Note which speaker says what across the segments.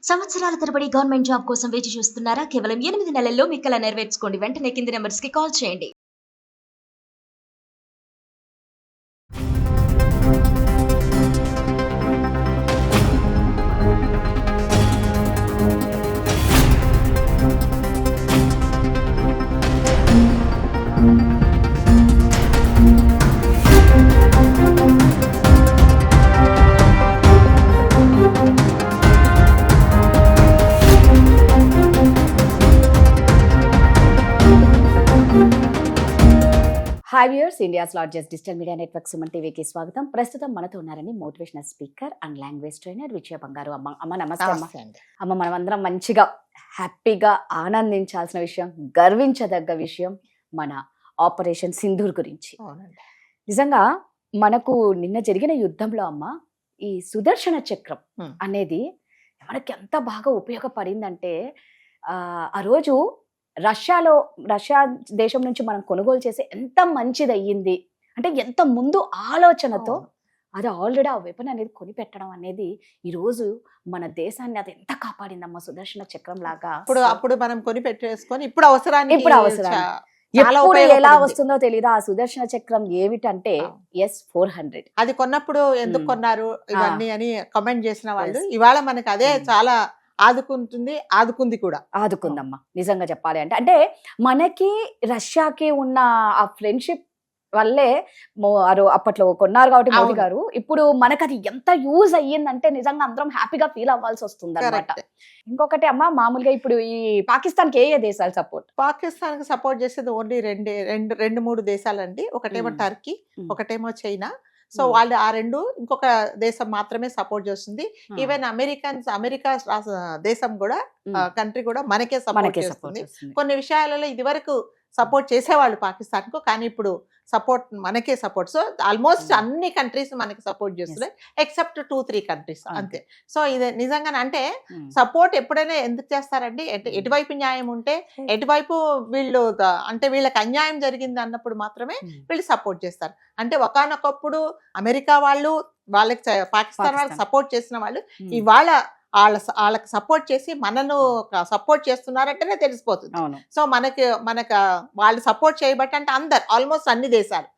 Speaker 1: సంవత్సరాల తరబడి government job కోసం వేచి చూస్తున్నారా? కేవలం 8 నెలల్లో మీ కల నెరవేర్చుకోండి. వెంటనే కింది నంబర్స్‌కి కాల్ చేయండి.
Speaker 2: Hi viewers, India's largest digital media network Suman టీవీకి స్వాగతం. ప్రస్తుతం మనతో ఉన్నారని motivational speaker and language trainer Vijaya Bangaru. అమ్మ నమస్తే అమ్మ. అమ్మ, మనమందరం మంచిగా హ్యాపీగా ఆనందించాల్సిన విషయం, గర్వించదగ్గ విషయం మన ఆపరేషన్ సింధూర్ గురించి. నిజంగా మనకు నిన్న జరిగిన యుద్ధంలో అమ్మ ఈ సుదర్శన చక్రం అనేది మనకి ఎంత బాగా ఉపయోగపడిందంటే ఆ రోజు రష్యా దేశం నుంచి మనం కొనుగోలు చేసి ఎంత మంచిది అయ్యింది అంటే, ఎంత ముందు ఆలోచనతో అది ఆల్రెడీ ఆ వెపన్ అనేది కొనిపెట్టడం అనేది ఈ రోజు మన దేశాన్ని అది ఎంత కాపాడిందమ్మా సుదర్శన చక్రం లాగా.
Speaker 3: అప్పుడు మనం కొని పెట్టేసుకొని ఇప్పుడు అవసరాన్ని
Speaker 2: ఎప్పుడు ఎలా వస్తుందో తెలియదు. ఆ సుదర్శన చక్రం ఏమిటంటే S-400.
Speaker 3: అది కొన్నప్పుడు ఎందుకు కొన్నారు ఇవన్నీ అని కమెంట్ చేసిన వాళ్ళు ఇవాళ మనకి అదే చాలా ఆదుకుంది కూడా.
Speaker 2: ఆదుకుందమ్మా నిజంగా చెప్పాలి అంటే మనకి రష్యాకి ఉన్న ఆ ఫ్రెండ్షిప్ వల్లే అప్పట్లో కొన్నారు కాబట్టి మోదీ గారు. ఇప్పుడు మనకు అది ఎంత యూజ్ అయ్యిందంటే నిజంగా అందరం హ్యాపీగా ఫీల్ అవ్వాల్సి వస్తుంది అనమాట. ఇంకొకటి అమ్మా, మామూలుగా ఇప్పుడు ఈ పాకిస్తాన్ కి ఏ దేశాలు సపోర్ట్?
Speaker 3: పాకిస్తాన్ కి సపోర్ట్ చేసేది ఓన్లీ రెండు మూడు దేశాలండి. ఒకటేమో టర్కీ, ఒకటేమో చైనా. సో వాళ్ళు ఆ రెండు, ఇంకొక దేశం మాత్రమే సపోర్ట్ చేస్తుంది. ఈవెన్ అమెరికా దేశం కూడా కంట్రీ కూడా మనకే సపోర్ట్ చేస్తుంది. కొన్ని విషయాలలో ఇది వరకు సపోర్ట్ చేసేవాళ్ళు పాకిస్తాన్ కు, కానీ ఇప్పుడు మనకే సపోర్ట్. సో ఆల్మోస్ట్ అన్ని కంట్రీస్ మనకి సపోర్ట్ చేస్తున్నాయి, ఎక్సెప్ట్ 2-3 కంట్రీస్ అంతే. సో ఇది నిజంగానే అంటే సపోర్ట్ ఎప్పుడైనా ఎందుకు చేస్తారండి, ఎటువైపు న్యాయం ఉంటే ఎటువైపు వీళ్ళకి అన్యాయం జరిగింది అన్నప్పుడు మాత్రమే వీళ్ళు సపోర్ట్ చేస్తారు. అంటే ఒకానొకప్పుడు అమెరికా వాళ్ళకి పాకిస్తాన్ వాళ్ళకి సపోర్ట్ చేసిన వాళ్ళు ఇవాళ వాళ్ళకి సపోర్ట్ చేసి మనను సపోర్ట్ చేస్తున్నారంటేనే తెలిసిపోతుంది. సో మనకు వాళ్ళు సపోర్ట్ చేయబట్టి అంటే ఆల్మోస్ట్ అన్ని దేశాలు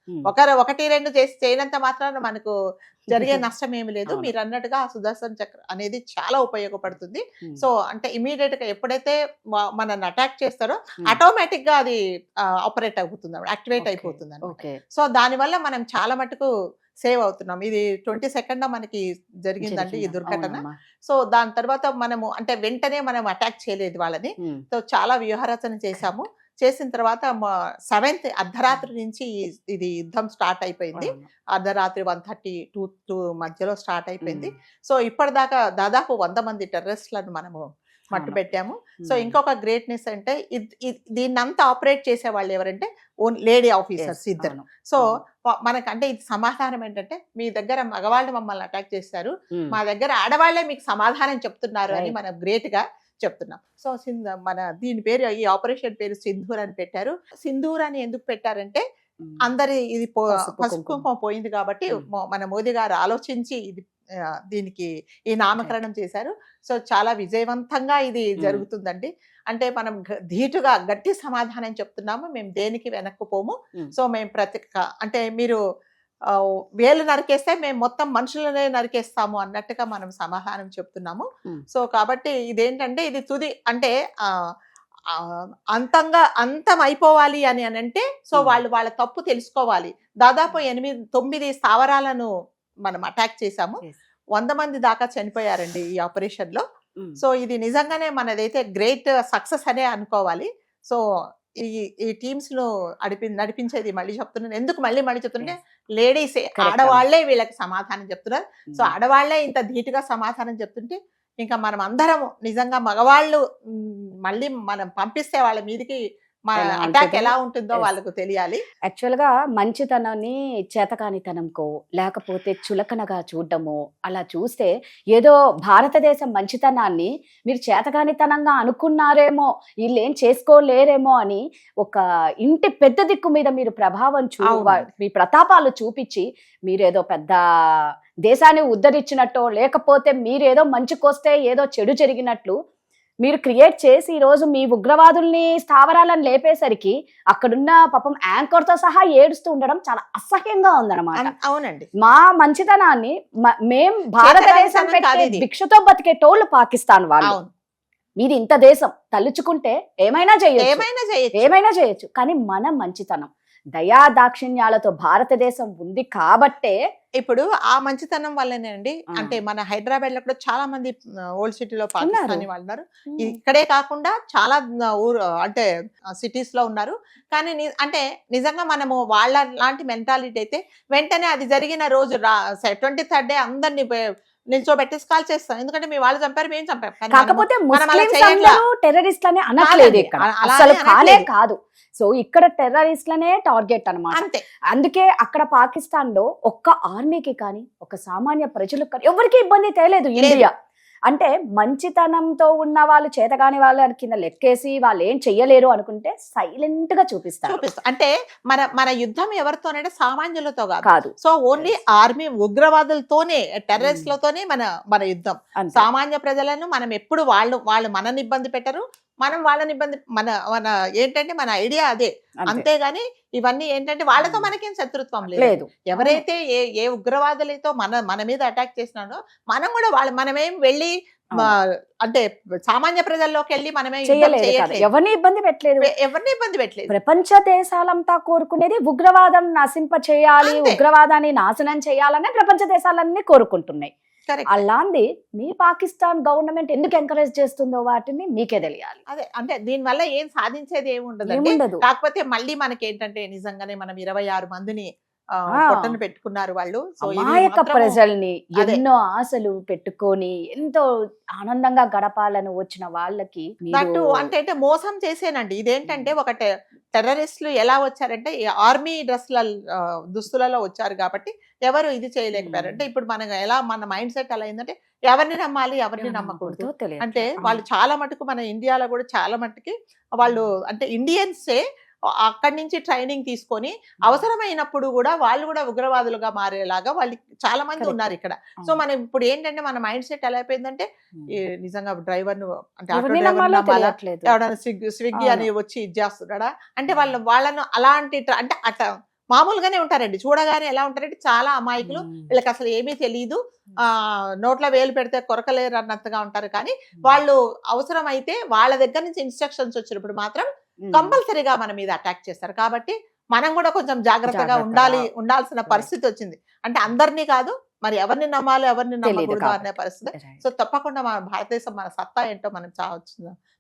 Speaker 3: ఒకటి రెండు చేసి చేయనంత మాత్రాన మనకు జరిగే నష్టం ఏమి లేదు. మీరు అన్నట్టుగా ఆ సుదర్శన చక్ర అనేది చాలా ఉపయోగపడుతుంది. సో అంటే ఇమీడియట్ గా ఎప్పుడైతే మనల్ని అటాక్ చేస్తారో ఆటోమేటిక్ గా అది ఆపరేట్ అవుతుంది, యాక్టివేట్ అయిపోతుంది అన్నమాట. సో దానివల్ల మనం చాలా మటుకు సేవ్ అవుతున్నాం. ఇది 22nd మనకి జరిగిందండి ఈ దుర్ఘటన. సో దాని తర్వాత మనము అంటే వెంటనే మనం అటాక్ చేయలేదు వాళ్ళని. సో చాలా వ్యూహరచన చేసిన తర్వాత 7th అర్ధరాత్రి నుంచి ఇది యుద్ధం స్టార్ట్ అయిపోయింది. అర్ధరాత్రి 1:30-2 మధ్యలో స్టార్ట్ అయిపోయింది. సో ఇప్పటిదాకా దాదాపు 100 మంది టెర్రరిస్టులను మనము మట్టు పెట్టాము. సో ఇంకొక గ్రేట్నెస్ అంటే దీన్నంతా ఆపరేట్ చేసే వాళ్ళు ఎవరంటే లేడీ ఆఫీసర్స్ ఇద్దరు. సో మనకంటే ఇది సమాధానం ఏంటంటే, మీ దగ్గర మగవాళ్ళు మమ్మల్ని అటాక్ చేశారు, మా దగ్గర ఆడవాళ్లే మీకు సమాధానం చెప్తున్నారు అని మనం గ్రేట్ గా చెప్తున్నాం. సో దీని పేరు, ఈ ఆపరేషన్ పేరు సింధూర్ అని పెట్టారు. సింధూర్ అని ఎందుకు పెట్టారంటే అందరి ఇది పసుపు పోయింది కాబట్టి మన మోదీ గారు ఆలోచించి దీనికి ఈ నామకరణం చేశారు. సో చాలా విజయవంతంగా ఇది జరుగుతుందండి. అంటే మనం ధీటుగా గట్టి సమాధానం చెప్తున్నాము, మేము దేనికి వెనక్కుపోము. సో మేము అంటే మీరు వేలు నరికేస్తే మేము మొత్తం మనుషులనే నరికేస్తాము అన్నట్టుగా మనం సమాధానం చెప్తున్నాము. సో కాబట్టి ఇదేంటంటే ఇది తుది అంటే అంతం అయిపోవాలి అని అంటే, సో వాళ్ళ తప్పు తెలుసుకోవాలి. దాదాపు 8-9 స్థావరాలను మనం అటాక్ చేశాము. 100 మంది దాకా చనిపోయారండి ఈ ఆపరేషన్ లో. సో ఇది నిజంగానే మనదైతే గ్రేట్ సక్సెస్ అనే అనుకోవాలి. సో ఈ టీమ్స్ ను నడిపించేది మళ్ళీ చెప్తున్నాను. ఎందుకు మళ్ళీ చెప్తుంటే లేడీసే, ఆడవాళ్లే వీళ్ళకి సమాధానం చెప్తున్నారు. సో ఆడవాళ్లే ఇంత ధీటుగా సమాధానం చెప్తుంటే ఇంకా మనం అందరం నిజంగా మగవాళ్ళు మళ్ళీ మనం పంపిస్తే వాళ్ళ మీదకి అటాక్ ఎలా ఉంటుందో వాళ్ళకు తెలియాలి.
Speaker 2: యాక్చువల్ గా మంచితనాన్ని చేతకానితనంకో లేకపోతే చులకనగా చూడటము, అలా చూస్తే ఏదో భారతదేశం మంచితనాన్ని మీరు చేతకానితనంగా అనుకున్నారేమో, వీళ్ళు ఏం చేసుకోలేరేమో అని ఒక ఇంటి పెద్ద దిక్కు మీద మీరు ప్రభావం మీ ప్రతాపాలు చూపించి మీరేదో పెద్ద దేశాన్ని ఉద్ధరించినట్టో లేకపోతే మీరేదో మంచికొస్తే ఏదో చెడు జరిగినట్లు మీరు క్రియేట్ చేసి ఈ రోజు మీ ఉగ్రవాదుల్ని స్థావరాలను లేపేసరికి అక్కడున్న పాపం యాంకర్ తో సహా ఏడుస్తూ ఉండడం చాలా అసహ్యంగా ఉందన్నమాట.
Speaker 3: అవునండి.
Speaker 2: మా మంచితనాన్ని మేం భారతదేశం
Speaker 3: కాదు
Speaker 2: పెట్టే
Speaker 3: ఇది.
Speaker 2: భిక్షతో బతికేటోళ్ళు పాకిస్తాన్ వాళ్ళు.
Speaker 3: అవును.
Speaker 2: మీది ఇంత దేశం, తలుచుకుంటే ఏమైనా చేయొచ్చు. కానీ మన మంచితనం దయా దాక్షిణ్యాలతో భారతదేశం ఉంది కాబట్టే
Speaker 3: ఇప్పుడు ఆ మంచితనం వల్లనేనండి. అంటే మన హైదరాబాద్ లో కూడా చాలా మంది ఓల్డ్ సిటీలో పాకిస్తానీ వాళ్ళు ఉన్నారు. ఇక్కడే కాకుండా చాలా ఊరు అంటే సిటీస్ లో ఉన్నారు. కానీ అంటే నిజంగా మనము వాళ్ళ లాంటి మెంటాలిటీ అయితే వెంటనే అది జరిగిన రోజు 23rd అందరినీ నిల్చోబెట్టేసి కాల్ చేస్తాం. ఎందుకంటే మీ వాళ్ళు చంపారు, మేము చంపాం.
Speaker 2: కాకపోతే టెర్రరిస్ట్లని అనట్లేదు ఇక్కడ, అసలు కానే కాదు. సో ఇక్కడ టెర్రరిస్ట్లనే టార్గెట్ అన్నమాట.
Speaker 3: అంతే.
Speaker 2: అందుకే అక్కడ పాకిస్తాన్ లో ఒక్క ఆర్మీకి కానీ ఒక సామాన్య ప్రజలకు కానీ ఎవరికి ఇబ్బంది తేలేదు ఇండియా. అంటే మంచితనంతో ఉన్న వాళ్ళు చేతగాని వాళ్ళ కింద లెక్కేసి వాళ్ళు ఏం చెయ్యలేరు అనుకుంటే సైలెంట్ గా చూపిస్తారు.
Speaker 3: అంటే మన యుద్ధం ఎవరితోనంటే సామాన్యులతో కాదు. సో ఓన్లీ ఆర్మీ ఉగ్రవాదులతోనే, టెర్రరిస్ట్లతోనే మన యుద్ధం. సామాన్య ప్రజలను మనం ఎప్పుడు వాళ్ళు మనని ఇబ్బంది పెట్టరు, మనం వాళ్ళని ఇబ్బంది మన ఏంటంటే మన ఐడియా అదే. అంతేగాని ఇవన్నీ ఏంటంటే వాళ్ళతో మనకేం శత్రుత్వం లేదు. ఎవరైతే ఏ ఉగ్రవాదులతో మన మీద అటాక్ చేసినాడో మనం కూడా మనమేం వెళ్ళి అంటే సామాన్య ప్రజల్లోకి వెళ్ళి మనమే
Speaker 2: ఎవరిని ఇబ్బంది పెట్టలేదు. ప్రపంచ దేశాలంతా కోరుకునేది ఉగ్రవాదం నశింప చేయాలి, ఉగ్రవాదాన్ని నాశనం చేయాలనే ప్రపంచ దేశాలన్నీ కోరుకుంటున్నాయి. అలాంటి మీ పాకిస్తాన్ గవర్నమెంట్ ఎందుకు ఎంకరేజ్ చేస్తుందో వాటిని మీకే తెలియాలి.
Speaker 3: అదే అంటే దీని వల్ల ఏం సాధించేది ఏముండదు. కాకపోతే మళ్ళీ మనకి ఏంటంటే నిజంగానే మనం 26 మందిని పొట్టను పెట్టుకున్నారు వాళ్ళు.
Speaker 2: అమాయక ప్రజల్ని ఎన్నో ఆశలు పెట్టుకొని ఎంతో ఆనందంగా గడపాలని వచ్చిన వాళ్ళకి
Speaker 3: అంటే మోసం చేసేనండి. ఇదేంటంటే ఒక టెర్రరిస్టులు ఎలా వచ్చారంటే ఆర్మీ దుస్తులలో వచ్చారు కాబట్టి ఎవరు ఇది చేయలేకపోయారు. అంటే ఇప్పుడు మన మైండ్ సెట్ ఎలా అయిందంటే ఎవరిని నమ్మాలి, ఎవరిని నమ్మకూడదు. అంటే వాళ్ళు చాలా మటుకు మన ఇండియాలో కూడా చాలా మటుకి వాళ్ళు అంటే ఇండియన్సే అక్కడి నుంచి ట్రైనింగ్ తీసుకొని అవసరమైనప్పుడు కూడా వాళ్ళు కూడా ఉగ్రవాదులుగా మారేలాగా వాళ్ళు చాలా మంది ఉన్నారు ఇక్కడ. సో మనం ఇప్పుడు ఏంటంటే మన మైండ్ సెట్ ఎలా అయిపోయిందంటే నిజంగా డ్రైవర్ ను అంటే ఎవడైనా స్విగ్గీ అని వచ్చి ఇచ్చేస్తున్నాడా అంటే వాళ్ళను అలాంటి అంటే అట్లా మామూలుగానే ఉంటారండి. చూడగానే ఎలా ఉంటారంటే చాలా అమాయకులు, వీళ్ళకి అసలు ఏమీ తెలియదు, నోట్లో వేలు పెడితే కొరకలేరు అన్నట్టుగా ఉంటారు. కానీ వాళ్ళు అవసరమైతే వాళ్ళ దగ్గర నుంచి ఇన్స్ట్రక్షన్స్ వచ్చినప్పుడు మాత్రం కంపల్సరీగా మన మీద అటాక్ చేస్తారు. కాబట్టి మనం కూడా కొంచెం జాగ్రత్తగా ఉండాల్సిన పరిస్థితి వచ్చింది. అంటే అందరినీ కాదు, మరి ఎవరిని నమ్మాలో ఎవరిని నమ్మకూడదు అనే పరిస్థితి. సో తప్పకుండా మన భారతదేశం మన సత్తా ఏంటో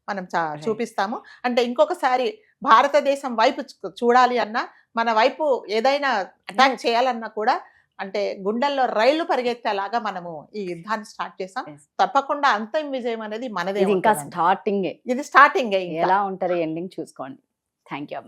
Speaker 3: మనం చూపిస్తాము. అంటే ఇంకొకసారి భారతదేశం వైపు చూడాలి అన్నా, మన వైపు ఏదైనా అటాక్ చేయాలన్నా కూడా అంటే గుండెల్లో రైళ్లు పరిగెత్తేలాగా మనము ఈ యుద్ధాన్ని స్టార్ట్ చేసాం. తప్పకుండా అంతిమ విజయం అనేది మనదే.
Speaker 2: ఇంకా స్టార్టింగ్,
Speaker 3: ఇది స్టార్టింగ్.
Speaker 2: ఎలా ఉంటారు ఎండింగ్ చూసుకోండి. Thank you.